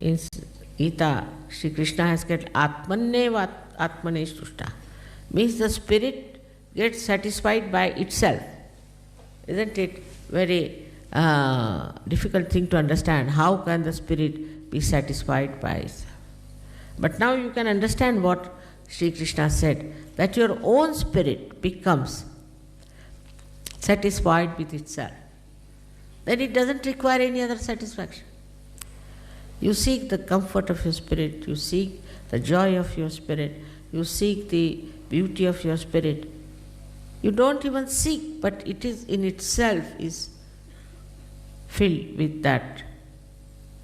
In Gita, Sri Krishna has said, Atmaneva Atmane Stushta. Means the spirit gets satisfied by itself. Isn't it very difficult thing to understand? How can the spirit be satisfied by itself? But now you can understand what Sri Krishna said, that your own spirit becomes satisfied with itself. Then it doesn't require any other satisfaction. You seek the comfort of your spirit, you seek the joy of your spirit, you seek the beauty of your spirit. You don't even seek, but it is in itself is filled with that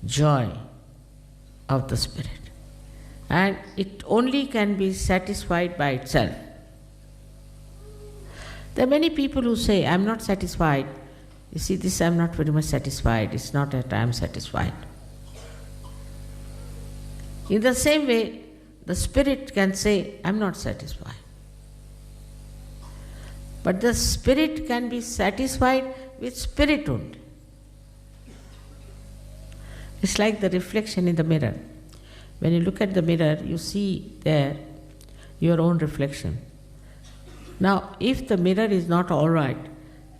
joy of the spirit. And it only can be satisfied by itself. There are many people who say, I am not satisfied. You see, this I am not very much satisfied. It's not that I am satisfied. In the same way, the spirit can say, I am not satisfied. But the spirit can be satisfied with spirit only. It's like the reflection in the mirror. When you look at the mirror, you see there your own reflection. Now, if the mirror is not all right,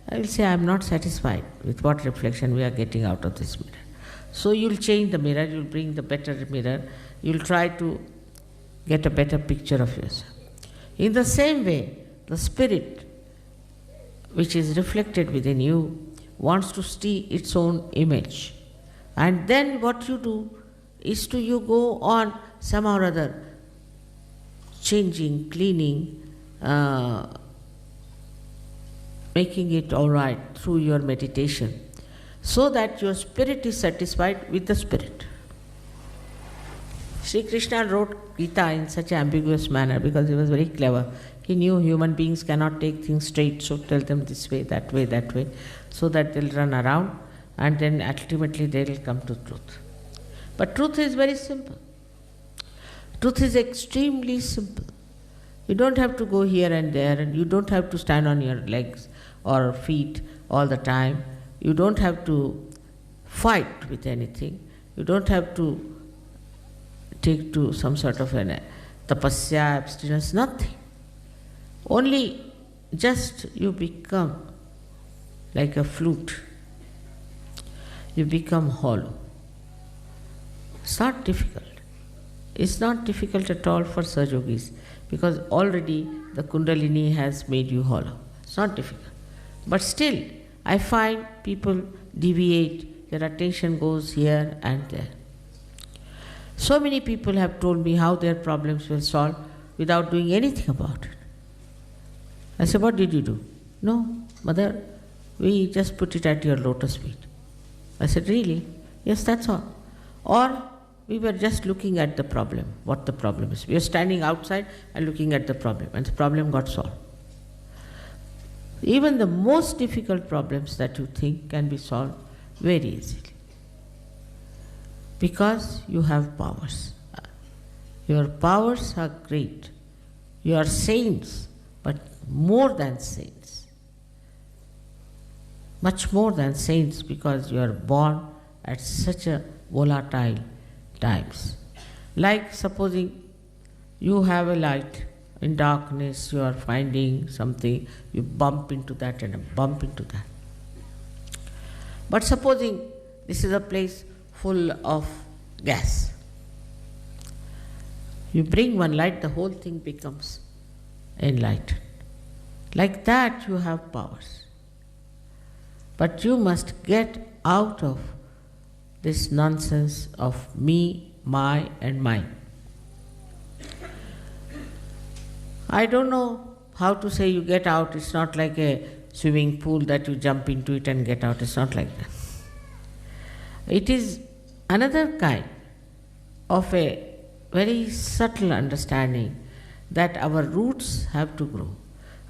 I will say, I am not satisfied with what reflection we are getting out of this mirror. So you'll change the mirror, you'll bring the better mirror, you'll try to get a better picture of yourself. In the same way, the spirit which is reflected within you wants to see its own image. And then what you do is you go on somehow or other changing, cleaning, making it all right through your meditation, so that your spirit is satisfied with the spirit. Sri Krishna wrote Gita in such an ambiguous manner because he was very clever. He knew human beings cannot take things straight, so tell them this way, so that they'll run around and then ultimately they'll come to truth. But truth is very simple. Truth is extremely simple. You don't have to go here and there, and you don't have to stand on your legs or feet all the time. You don't have to fight with anything. You don't have to take to some sort of an tapasya, abstinence, nothing. Only just you become like a flute. You become hollow. It's not difficult. It's not difficult at all for Sahaja-yogis because already the Kundalini has made you hollow. It's not difficult. But still, I find people deviate, their attention goes here and there. So many people have told me how their problems were solved without doing anything about it. I said, what did you do? No, mother, we just put it at your lotus feet. I said, really? Yes, that's all. Or we were just looking at the problem, what the problem is. We were standing outside and looking at the problem, and the problem got solved. Even the most difficult problems that you think can be solved very easily. Because you have powers. Your powers are great. You are saints, but more than saints. Much more than saints because you are born at such a volatile times. Like supposing you have a light, in darkness you are finding something, you bump into that and bump into that. But supposing this is a place full of gas. You bring one light, the whole thing becomes enlightened. Like that you have powers. But you must get out of this nonsense of me, my and mine. I don't know how to say you get out. It's not like a swimming pool that you jump into it and get out. It's not like that. It is another kind of a very subtle understanding that our roots have to grow.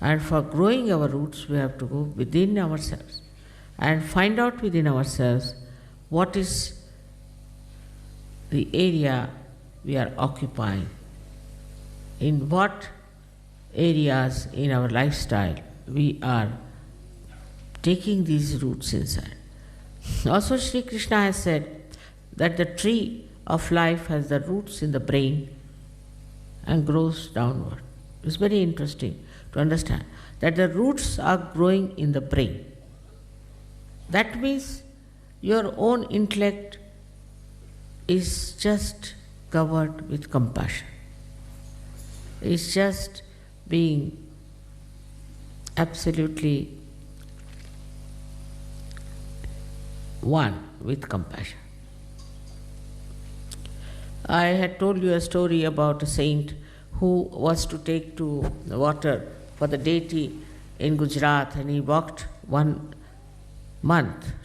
And for growing our roots, we have to go within ourselves and find out within ourselves what is the area we are occupying, in what areas in our lifestyle we are taking these roots inside. Also, Sri Krishna has said that the tree of life has the roots in the brain and grows downward. It's very interesting to understand that the roots are growing in the brain. That means your own intellect is just covered with compassion. It's just being absolutely one with compassion. I had told you a story about a saint who was to take to water for the deity in Gujarat, and he walked 1 month to